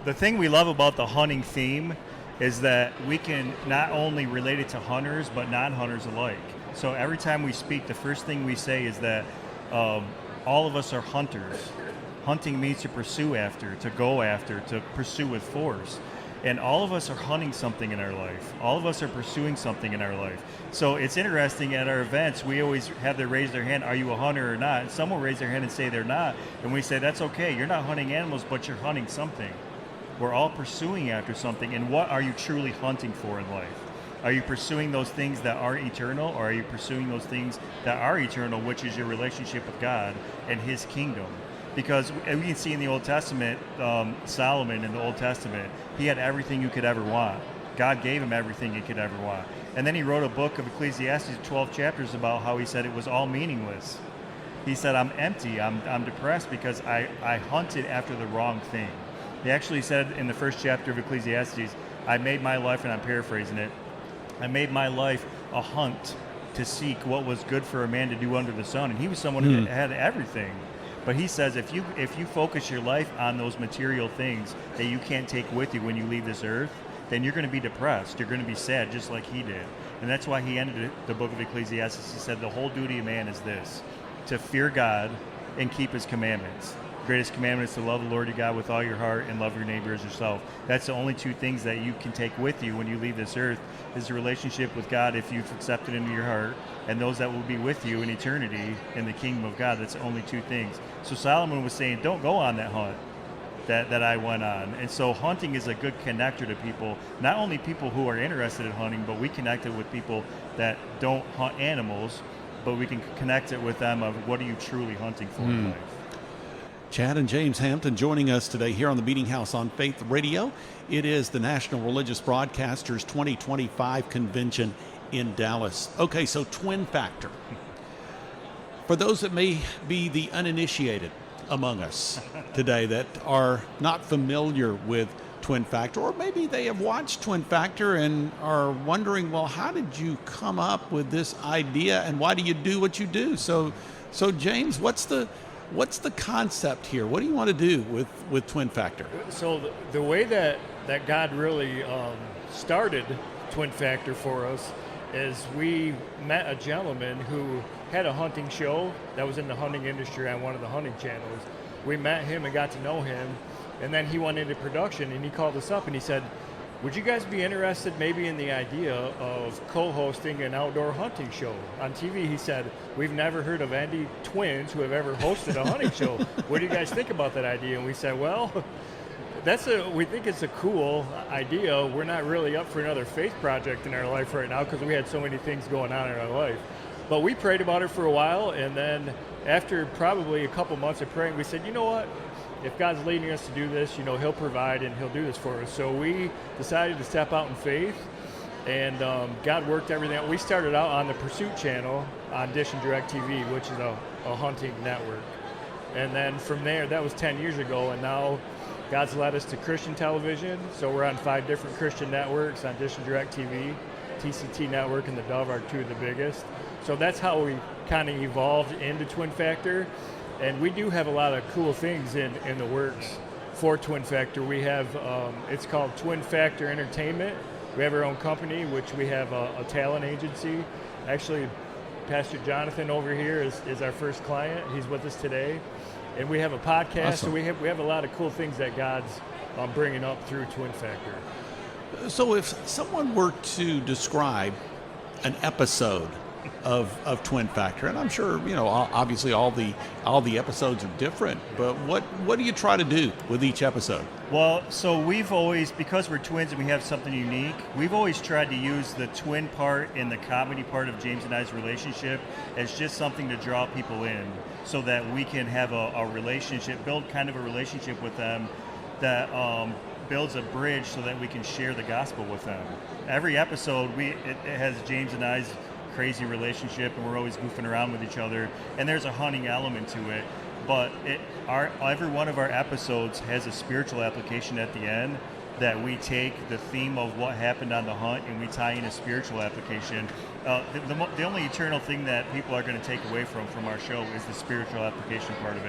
the thing we love about the hunting theme is that we can not only relate it to hunters, but non-hunters alike. So every time we speak, the first thing we say is that all of us are hunters. Hunting means to pursue after, to go after, to pursue with force. And all of us are hunting something in our life. All of us are pursuing something in our life. So it's interesting, at our events, we always have them raise their hand, are you a hunter or not? And some will raise their hand and say they're not. And we say, that's okay. You're not hunting animals, but you're hunting something. We're all pursuing after something. And what are you truly hunting for in life? Are you pursuing those things that are eternal, or are you pursuing those things that are eternal, which is your relationship with God and His kingdom? Because we can see in the Old Testament, Solomon in the Old Testament, he had everything you could ever want. God gave him everything he could ever want. And then he wrote a book of Ecclesiastes, 12 chapters, about how he said it was all meaningless. He said, I'm empty, I'm depressed because I hunted after the wrong thing. He actually said in the first chapter of Ecclesiastes, I made my life, and I'm paraphrasing it, I made my life a hunt to seek what was good for a man to do under the sun. And he was someone who had everything. But he says if you focus your life on those material things that you can't take with you when you leave this earth, then you're going to be depressed. You're going to be sad, just like he did. And that's why he ended the book of Ecclesiastes. He said the whole duty of man is this, to fear God and keep his commandments. The greatest commandment is to love the Lord your God with all your heart and love your neighbor as yourself. That's the only two things that you can take with you when you leave this earth, is a relationship with God if you've accepted into your heart, and those that will be with you in eternity in the kingdom of God. That's the only two things. So Solomon was saying, don't go on that hunt that I went on. And so hunting is a good connector to people, not only people who are interested in hunting, but we connect it with people that don't hunt animals, but we can connect it with them of what are you truly hunting for in life. Chad and James Hampton joining us today here on the Meeting House on Faith Radio. It is the National Religious Broadcasters 2025 convention in Dallas. Okay, so Twin Factor. For those that may be the uninitiated among us today that are not familiar with Twin Factor, or maybe they have watched Twin Factor and are wondering, well, how did you come up with this idea and why do you do what you do? So James, what's the concept here? What do you want to do with Twin Factor? So the way that God really started Twin Factor for us is we met a gentleman who had a hunting show that was in the hunting industry on one of the hunting channels. We met him and got to know him, and then he went into production, and he called us up and he said, would you guys be interested maybe in the idea of co-hosting an outdoor hunting show on TV? He said, we've never heard of any twins who have ever hosted a hunting show. What do you guys think about that idea? And we said, well, we think it's a cool idea. We're not really up for another faith project in our life right now because we had so many things going on in our life. But we prayed about it for a while, and then after probably a couple months of praying, we said, you know what? If God's leading us to do this, He'll provide and He'll do this for us. So we decided to step out in faith, and God worked everything out. We started out on the Pursuit channel on Dish and Direct TV, which is a hunting network. And then from there, that was 10 years ago, and now God's led us to Christian television. So we're on 5 different Christian networks on Dish and Direct TV. TCT Network and the Dove are 2 of the biggest. So that's how we kind of evolved into Twin Factor. And we do have a lot of cool things in the works for Twin Factor. We have, it's called Twin Factor Entertainment. We have our own company, which we have a talent agency. Actually, Pastor Jonathan over here is our first client. He's with us today. And we have a podcast, awesome. So we have a lot of cool things that God's bringing up through Twin Factor. So if someone were to describe an episode of Twin Factor, and I'm sure obviously all the episodes are different, but what do you try to do with each episode? Well, so we've always, because we're twins and we have something unique, we've always tried to use the twin part and the comedy part of James and I's relationship as just something to draw people in, so that we can have a relationship, build kind of a relationship with them that builds a bridge so that we can share the gospel with them. Every episode, it has James and I's crazy relationship, and we're always goofing around with each other, and there's a hunting element to it, but every one of our episodes has a spiritual application at the end that we take the theme of what happened on the hunt and we tie in a spiritual application. The only eternal thing that people are going to take away from our show is the spiritual application part of it.